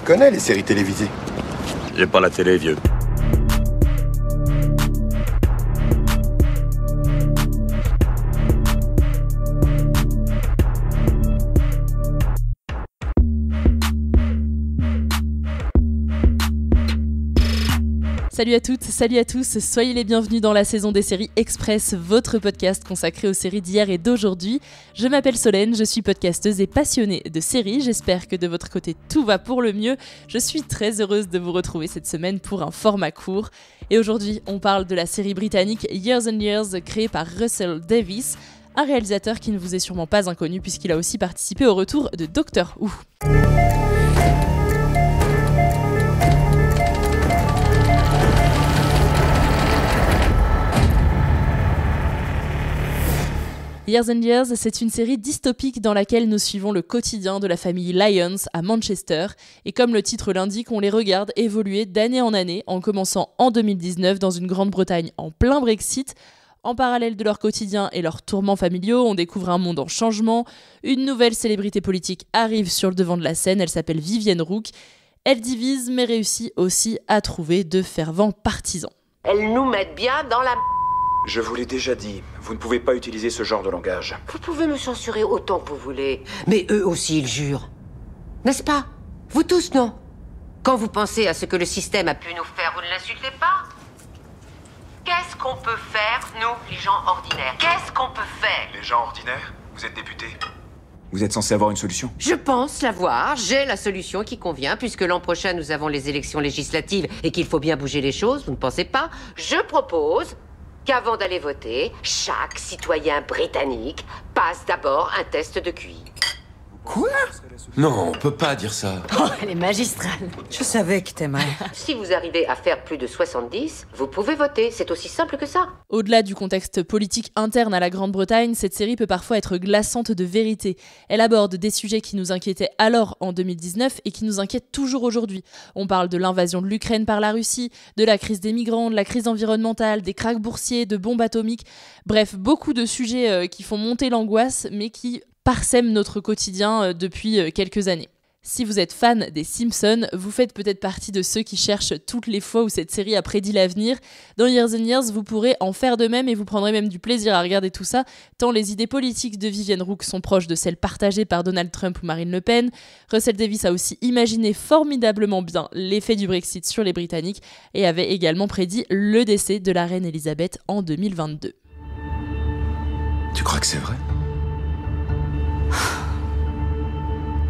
connais les séries télévisées. J'ai pas la télé, vieux. Salut à toutes, salut à tous, soyez les bienvenus dans la saison des séries Express, votre podcast consacré aux séries d'hier et d'aujourd'hui. Je m'appelle Solène, je suis podcasteuse et passionnée de séries, j'espère que de votre côté tout va pour le mieux. Je suis très heureuse de vous retrouver cette semaine pour un format court. Et aujourd'hui, on parle de la série britannique Years and Years, créée par Russell Davies, un réalisateur qui ne vous est sûrement pas inconnu puisqu'il a aussi participé au retour de Doctor Who. Years and Years, c'est une série dystopique dans laquelle nous suivons le quotidien de la famille Lyons à Manchester. Et comme le titre l'indique, on les regarde évoluer d'année en année, en commençant en 2019 dans une Grande-Bretagne en plein Brexit. En parallèle de leur quotidien et leurs tourments familiaux, on découvre un monde en changement. Une nouvelle célébrité politique arrive sur le devant de la scène, elle s'appelle Vivienne Rook. Elle divise mais réussit aussi à trouver de fervents partisans. Elles nous mettent bien dans la... Je vous l'ai déjà dit, vous ne pouvez pas utiliser ce genre de langage. Vous pouvez me censurer autant que vous voulez. Mais eux aussi, ils jurent. N'est-ce pas? Vous tous, non? Quand vous pensez à ce que le système a pu nous faire, vous ne l'insultez pas? Qu'est-ce qu'on peut faire, nous, les gens ordinaires? Qu'est-ce qu'on peut faire? Les gens ordinaires? Vous êtes député? Vous êtes censé avoir une solution? Je pense l'avoir. J'ai la solution qui convient, puisque l'an prochain, nous avons les élections législatives et qu'il faut bien bouger les choses, vous ne pensez pas? Je propose qu'avant d'aller voter, chaque citoyen britannique passe d'abord un test de QI. Quoi? Non, on peut pas dire ça. Oh, elle est magistrale. Je savais que t'aimais. Si vous arrivez à faire plus de 70, vous pouvez voter. C'est aussi simple que ça. Au-delà du contexte politique interne à la Grande-Bretagne, cette série peut parfois être glaçante de vérité. Elle aborde des sujets qui nous inquiétaient alors en 2019 et qui nous inquiètent toujours aujourd'hui. On parle de l'invasion de l'Ukraine par la Russie, de la crise des migrants, de la crise environnementale, des krachs boursiers, de bombes atomiques. Bref, beaucoup de sujets qui font monter l'angoisse, mais qui parsèment notre quotidien depuis quelques années. Si vous êtes fan des Simpsons, vous faites peut-être partie de ceux qui cherchent toutes les fois où cette série a prédit l'avenir. Dans Years and Years, vous pourrez en faire de même et vous prendrez même du plaisir à regarder tout ça, tant les idées politiques de Vivienne Rook sont proches de celles partagées par Donald Trump ou Marine Le Pen. Russell Davies a aussi imaginé formidablement bien l'effet du Brexit sur les Britanniques et avait également prédit le décès de la reine Elisabeth en 2022. Tu crois que c'est vrai?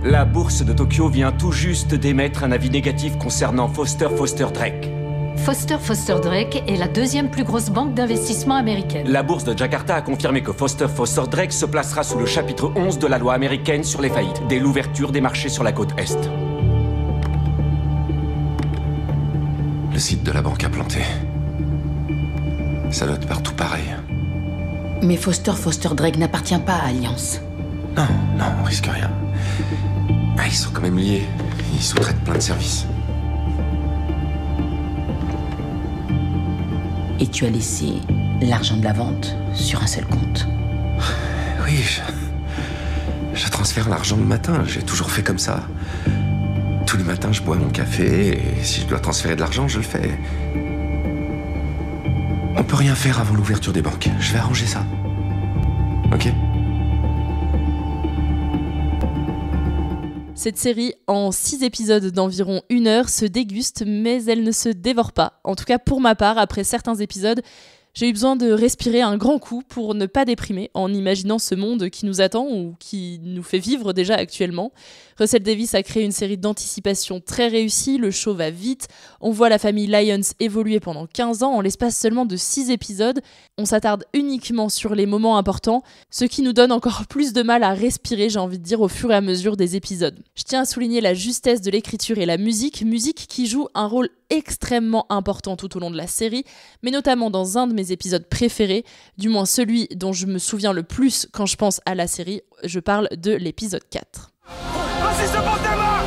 La bourse de Tokyo vient tout juste d'émettre un avis négatif concernant Foster Drake. Foster Drake est la deuxième plus grosse banque d'investissement américaine. La bourse de Jakarta a confirmé que Foster Drake se placera sous le chapitre 11 de la loi américaine sur les faillites, dès l'ouverture des marchés sur la côte Est. Le site de la banque a planté. Ça note partout pareil. Mais Foster Drake n'appartient pas à Alliance. Non, on risque rien. Ah, ils sont quand même liés. Ils sous-traitent plein de services. Et tu as laissé l'argent de la vente sur un seul compte? Oui, je transfère l'argent le matin. J'ai toujours fait comme ça. Tous les matins, je bois mon café et si je dois transférer de l'argent, je le fais. On peut rien faire avant l'ouverture des banques. Je vais arranger ça. Ok? Cette série, en 6 épisodes d'environ 1 heure, se déguste, mais elle ne se dévore pas. En tout cas, pour ma part, après certains épisodes, j'ai eu besoin de respirer un grand coup pour ne pas déprimer en imaginant ce monde qui nous attend ou qui nous fait vivre déjà actuellement. Russell Davies a créé une série d'anticipation très réussie, le show va vite, on voit la famille Lyons évoluer pendant 15 ans en l'espace seulement de 6 épisodes, on s'attarde uniquement sur les moments importants, ce qui nous donne encore plus de mal à respirer, j'ai envie de dire, au fur et à mesure des épisodes. Je tiens à souligner la justesse de l'écriture et la musique qui joue un rôle extrêmement important tout au long de la série, mais notamment dans un de mes épisodes préférés, du moins celui dont je me souviens le plus quand je pense à la série, je parle de l'épisode 4. Vas-y, se porte tes mains!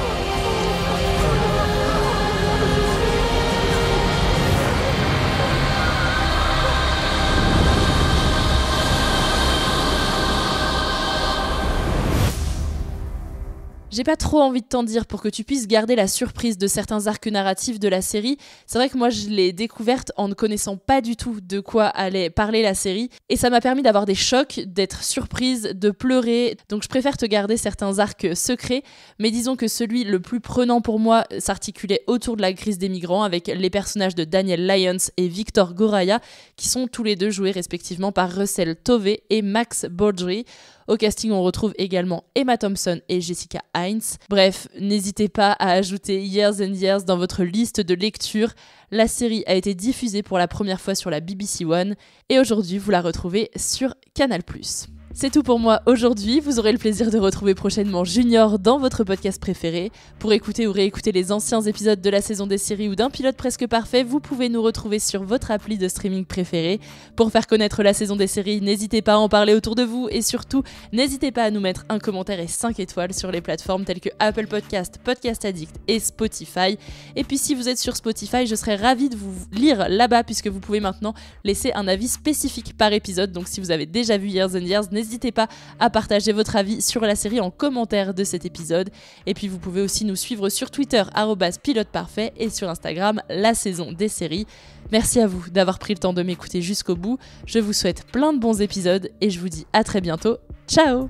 J'ai J'ai pas trop envie de t'en dire pour que tu puisses garder la surprise de certains arcs narratifs de la série. C'est vrai que moi je l'ai découverte en ne connaissant pas du tout de quoi allait parler la série et ça m'a permis d'avoir des chocs, d'être surprise, de pleurer. Donc je préfère te garder certains arcs secrets, mais disons que celui le plus prenant pour moi s'articulait autour de la crise des migrants avec les personnages de Daniel Lyons et Victor Goraya qui sont tous les deux joués respectivement par Russell Tovey et Max Baldry. Au casting, on retrouve également Emma Thompson et Jessica Hines. Bref, n'hésitez pas à ajouter Years and Years dans votre liste de lecture. La série a été diffusée pour la première fois sur la BBC One et aujourd'hui, vous la retrouvez sur Canal+. C'est tout pour moi aujourd'hui, vous aurez le plaisir de retrouver prochainement Junior dans votre podcast préféré. Pour écouter ou réécouter les anciens épisodes de la saison des séries ou d'un pilote presque parfait, vous pouvez nous retrouver sur votre appli de streaming préféré. Pour faire connaître la saison des séries, n'hésitez pas à en parler autour de vous et surtout, n'hésitez pas à nous mettre un commentaire et 5 étoiles sur les plateformes telles que Apple Podcast, Podcast Addict et Spotify. Et puis si vous êtes sur Spotify, je serais ravie de vous lire là-bas puisque vous pouvez maintenant laisser un avis spécifique par épisode. Donc si vous avez déjà vu Years and Years, n'hésitez pas à partager votre avis sur la série en commentaire de cet épisode. Et puis vous pouvez aussi nous suivre sur Twitter @piloteparfait et sur Instagram la saison des séries. Merci à vous d'avoir pris le temps de m'écouter jusqu'au bout. Je vous souhaite plein de bons épisodes et je vous dis à très bientôt. Ciao!